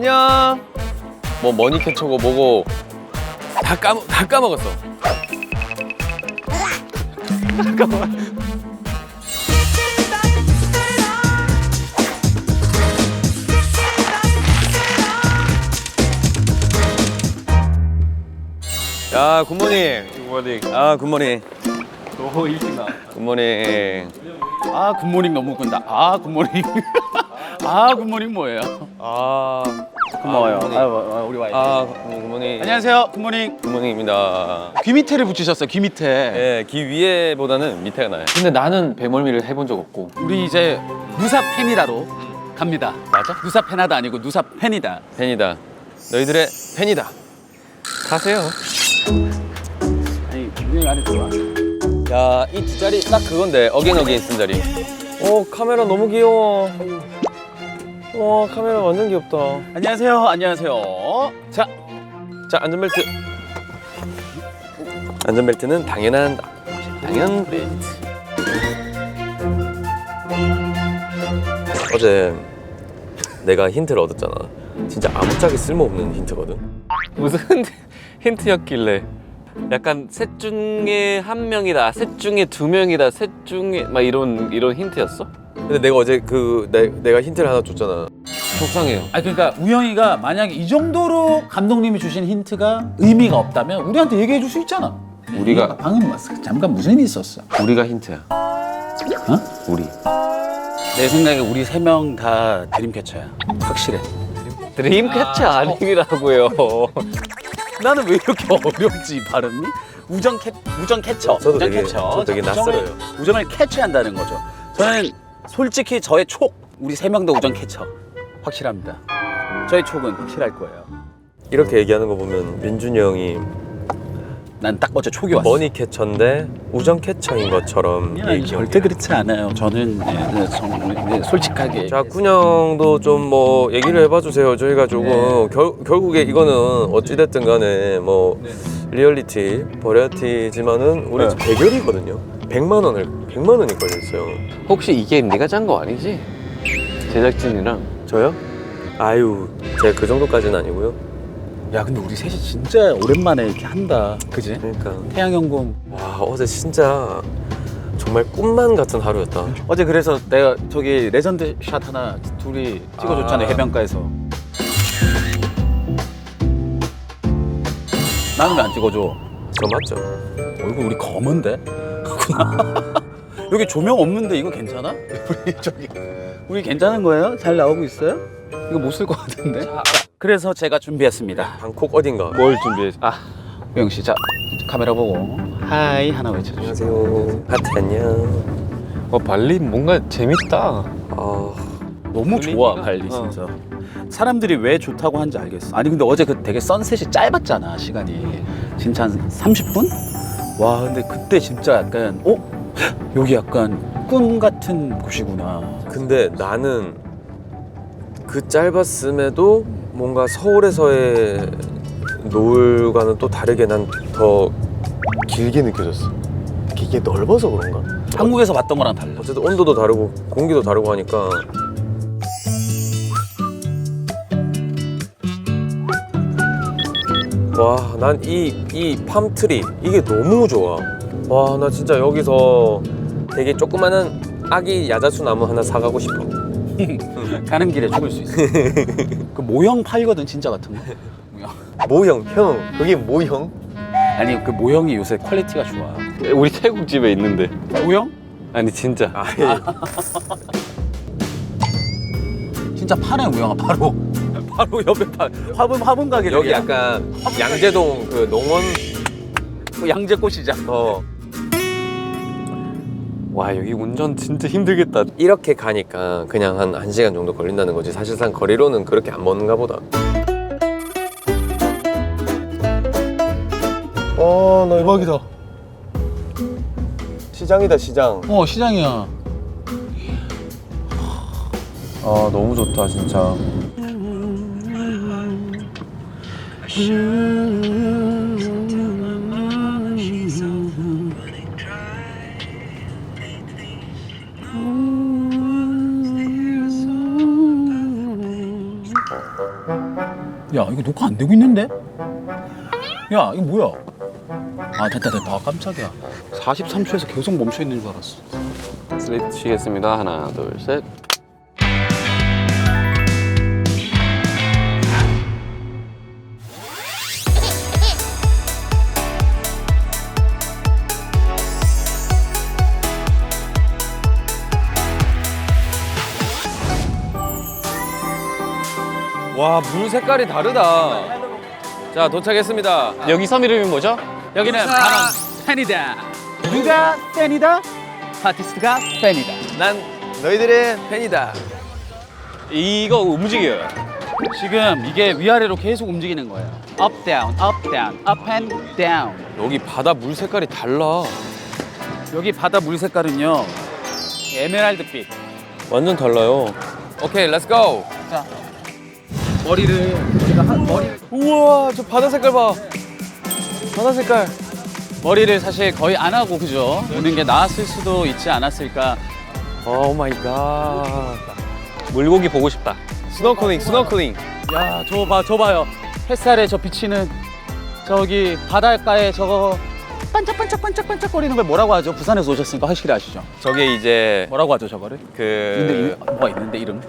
안녕. 뭐 머니캐쳐고 뭐고 다 까먹었어. 야, 굿모닝. 굿모닝. 아, 굿모닝. 너무 일찍 나. 굿모닝. 아 굿모닝 너무 웃긴다. 아 굿모닝. 아 굿모닝 뭐예요? 아, 고마워요. 굿모닝. 우리 와이프. 굿모닝. 안녕하세요. 굿모닝. 굿모닝입니다. 귀 밑에를 붙이셨어요. 귀 밑에. 예, 귀 위에보다는 밑에가 나요. 근데 나는 배멀미를 해본 적 없고. 우리 이제 누사 팬이다로 갑니다. 맞아? 누사 팬하다 아니고 누사 팬이다. 팬이다. 너희들의 팬이다. 가세요. 아니 분명히 안에 들어와. 야, 이 뒷자리 딱 그건데, 어게인 쓴 자리. 카메라 너무 귀여워. 와, 카메라 완전 귀엽다. 안녕하세요. 안녕하세요. 자, 안전벨트. 안전벨트는 당연한 벨트. 어제 내가 힌트를 얻었잖아. 진짜 아무짝에 쓸모없는 힌트거든. 무슨 힌트였길래. 약간 셋 중에 한 명이다, 셋 중에 두 명이다, 셋 중에 막 이런 힌트였어? 근데 내가 어제 내가 힌트를 하나 줬잖아. 속상해요. 아 그러니까 우영이가 만약에 이 정도로 감독님이 주신 힌트가 의미가 없다면 우리한테 얘기해 줄 수 있잖아. 우리가- 방금 잠깐 무슨 일이 있었어? 우리가 힌트야. 우리. 내 생각에 우리 세 명 다 드림캐쳐야. 확실해. 드림캐쳐 아니라고요. 나는 왜 이렇게 어렵지 발음이? 우정 캐쳐. 저도 우정 되게- 캐쳐. 저 되게 낯설어요. 우정을 캐치한다는 거죠. 저는 솔직히 저의 촉 우리 세 명도 우정 캐쳐 확실합니다. 저의 촉은 확실할 거예요. 이렇게 얘기하는 거 보면 민준이 형이 난 딱 어제 촉이 왔어. 머니 캐쳐인데 우정 캐쳐인 것처럼 아니, 절대 그렇지 않아요. 저는 솔직하게. 자, 쿤형도 좀 뭐 얘기를 해봐 주세요. 저희가 조금 결국에 이거는 어찌됐든 간에 뭐 리얼리티, 버라이어티지만은 우리 네. 대결이거든요. 100만 원이 걸려 있어요. 혹시 이 게임 네가 짠 거 아니지? 제작진이랑. 저요? 아유, 제가 그 정도까지는 아니고요. 야 근데 우리 셋이 진짜 오랜만에 이렇게 한다. 그지? 그러니까 태양연금. 와, 어제 진짜 정말 꿈만 같은 하루였다. 어제 그래서 내가 저기 레전드 샷 하나 둘이 찍어줬잖아요. 아. 해변가에서. 나는 왜 안 찍어줘? 저 맞죠? 얼굴 우리 검은데? 여기 조명 없는데 이거 괜찮아? 우리 괜찮은 거예요? 잘 나오고 있어요? 이거 못 쓸 것 같은데? 그래서 제가 준비했습니다. 방콕 어딘가. 뭘 준비했어? 우영 씨, 자 카메라 보고 하이 하나 외쳐주세요. 안녕하세요. 하트 안녕. 발리 뭔가 재밌다. 아, 너무 좋아 분위기가- 발리 진짜. 사람들이 왜 좋다고 하는지 알겠어. 아니 근데 어제 그 되게 선셋이 짧았잖아 시간이. 진짜 한 30분? 와 근데 그때 진짜 약간 여기 약간 꿈 같은 곳이구나. 근데 나는 그 짧았음에도 뭔가 서울에서의 노을과는 또 다르게 난 더 길게 느껴졌어. 이게 넓어서 그런가? 한국에서 봤던 거랑 달라. 어쨌든 온도도 다르고 공기도 다르고 하니까. 와, 난 이 팜트리 이게 너무 좋아. 와, 나 진짜 여기서 되게 조그마한 아기 야자수 나무 하나 사가고 싶어. 가는 길에 죽을 수 있어. 그 모형 팔거든 진짜 같은 거. 모형. 모형, 형. 그게 모형? 아니 그 모형이 요새 퀄리티가 좋아. 우리 태국 집에 있는데. 모형? 아니 진짜. 진짜 파네 모형아 바로. 바로 옆에 화분 가게. 여기 약간 양재동 그 농원 그 양재꽃이잖아. 와 여기 운전 진짜 힘들겠다. 이렇게 가니까 그냥 한 1시간 정도 걸린다는 거지. 사실상 거리로는 그렇게 안 먼가 보다. 나 대박이다. 시장이다, 시장. 시장이야. 아 너무 좋다 진짜. 야, 이거 녹화 안 되고 있는데? 야, 이거 뭐야? 아, 됐다. 아, 깜짝이야. 43초에서 계속 멈춰 있는 줄 알았어. 슬립 치겠습니다. 하나, 둘, 셋. 와, 물 색깔이 다르다. 자, 도착했습니다. 여기 섬 이름이 뭐죠? 여기는 바람 팬이다. 누가 팬이다? 아티스트가 팬이다. 난 너희들의 팬이다. 이거 움직여요. 지금 이게 위아래로 계속 움직이는 거예요. up down, up down, up and down. 여기 바다 물 색깔이 달라. 여기 바다 물 색깔은요. 에메랄드빛. 완전 달라요. 오케이, 렛츠 고. 자, 머리를 우리가 머리를 우와, 저 바다 색깔 봐. 바다 색깔. 머리를 사실 거의 안 하고 그죠? 오는 게 나았을 수도 있지 않았을까. 오 마이 갓. 물고기 보고 싶다. 스노클링, 스노클링. 야, 저 봐요. 햇살에 저 비치는 저기 바닷가에 저거 반짝반짝거리는 걸 뭐라고 하죠? 부산에서 오셨으니까 확실히 아시죠? 저게 이제 뭐라고 하죠, 저거를? 근데 뭐가 있는데 이름?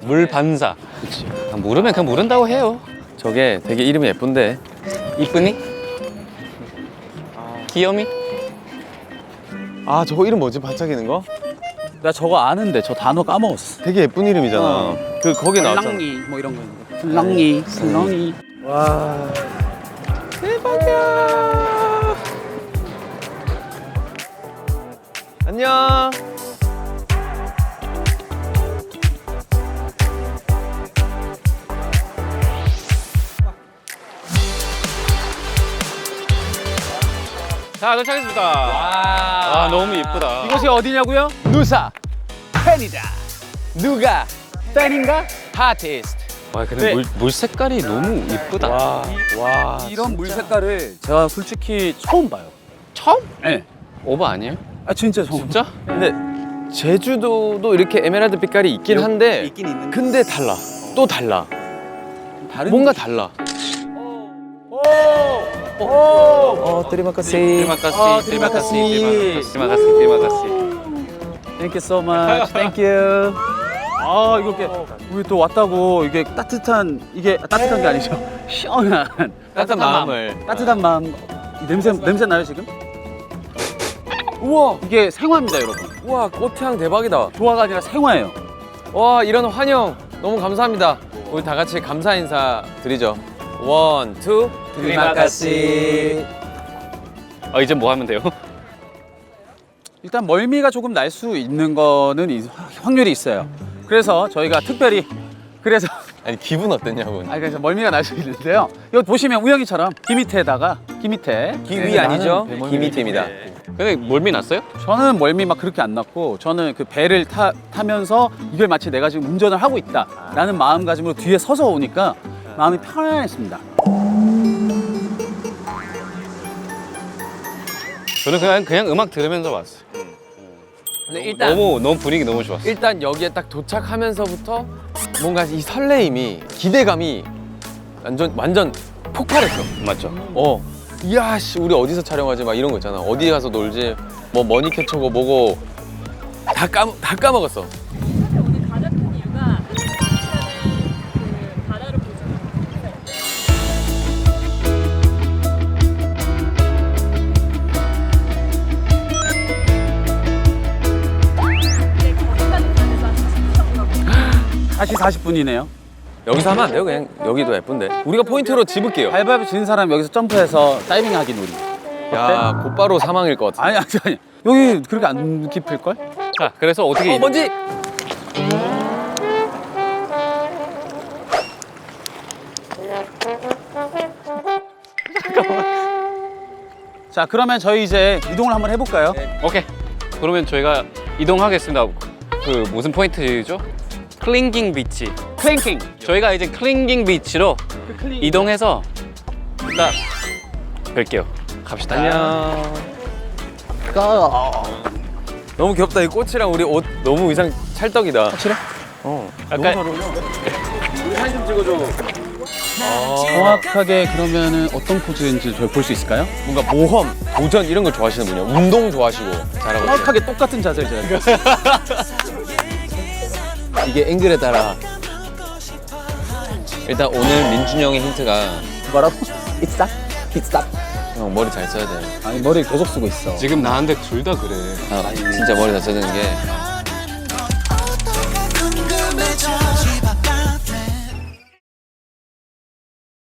물 반사. 그치. 그냥 모르면 그냥 모른다고 해요. 저게 되게 이름이 예쁜데. 이쁘니? 귀여미? 아, 저거 이름 뭐지? 반짝이는 거? 나 저거 아는데 저 단어 까먹었어. 되게 예쁜 이름이잖아. 그 거기 나왔잖아. 슬랑이 뭐 이런 거 있는데. 슬랑이, 슬랑이. 와. 대박이야. 안녕. 자, 도착했습니다. 아, 너무 예쁘다. 이곳이 어디냐고요? 누사 팬이다. 누가 팬인가? 아티스트. 와, 근데 네. 물 색깔이 너무 예쁘다. 와. 이런 물 색깔을 제가 솔직히 처음 봐요. 처음? 네. 오버 아니에요? 아 진짜 처음. 진짜? 근데 제주도도 이렇게 에메랄드 빛깔이 있긴 한데 있긴 있는데. 근데 달라. 또 달라. 다른 뭔가 달라. 드리마카시. 드리마카시, 드리마카시. 드리마카시. Thank you so much. Thank you. 아 이렇게 우리 또 왔다고 이게 따뜻한 따뜻한 게 아니죠. 시원한 따뜻한 마음을. 따뜻한 마음. 이 냄새 나요 지금? 우와. 이게 생화입니다 여러분. 우와, 꽃향 대박이다. 조화가 아니라 생화예요. 와, 이런 환영 너무 감사합니다. 우리 다 같이 감사 인사 드리죠. 원, 투, 드리마카시. 이제 뭐 하면 돼요? 일단 멀미가 조금 날 수 있는 거는 확률이 있어요. 그래서 저희가 특별히 아니, 기분 어땠냐고. 그래서 멀미가 날 수 있는데요. 여기 보시면 우영이처럼 기밑에다가 기위 아니죠? 기밑입니다. 근데 멀미 났어요? 저는 멀미 막 그렇게 안 났고 저는 그 배를 타면서 이걸 마치 내가 지금 운전을 하고 있다라는 마음가짐으로 뒤에 서서 오니까 마음이 편안했습니다. 저는 그냥 음악 들으면서 왔어요. 근데 일단 너무 분위기 너무 좋았어. 일단 여기에 딱 도착하면서부터 뭔가 이 설레임이, 기대감이 완전 폭발했어. 맞죠? 이야, 씨, 우리 어디서 촬영하지? 막 이런 거 있잖아. 어디 가서 놀지? 뭐 머니캐쳐고 뭐고 다 까먹었어. 오늘 가장 큰 이유가 그 바다를 보잖아요. 근데 거기까지 가면서 다시 40분이네요. 여기서 하면 안 돼요? 그냥 여기도 예쁜데. 우리가 포인트로 집을게요. 가위바위보 지는 사람 여기서 점프해서 다이빙 하기 놀이. 야, 곧바로 사망일 것 같아. 아니. 여기 그렇게 안 깊을걸? 자, 그래서 어떻게 먼지! 자 그러면 저희 이제 이동을 한번 해볼까요? 오케이. 그러면 저희가 이동하겠습니다. 그 무슨 포인트죠? 클링깅 비치. 클랭킹. 저희가 이제 클링깅 비치로 이동해서 이따 뵐게요. 갑시다. 안녕. 너무 귀엽다. 이 꽃이랑 우리 옷 너무 의상 찰떡이다. 확실해? 약간 너무 잘 어울려. 우리 사진 좀 찍어줘. 정확하게 그러면은 어떤 포즈인지 저희 볼 수 있을까요? 뭔가 모험, 도전 이런 걸 좋아하시는 분이요. 운동 좋아하시고 잘하고. 정확하게 똑같은 자세를 제가 이게 앵글에 따라 일단 오늘 민준이 형의 힌트가 뭐라고? 이싹? 이싹? 형 머리 잘 써야 돼. 아니 머리 계속 쓰고 있어. 지금 나한테 둘 다 그래. 진짜 머리 잘 써야 되는 게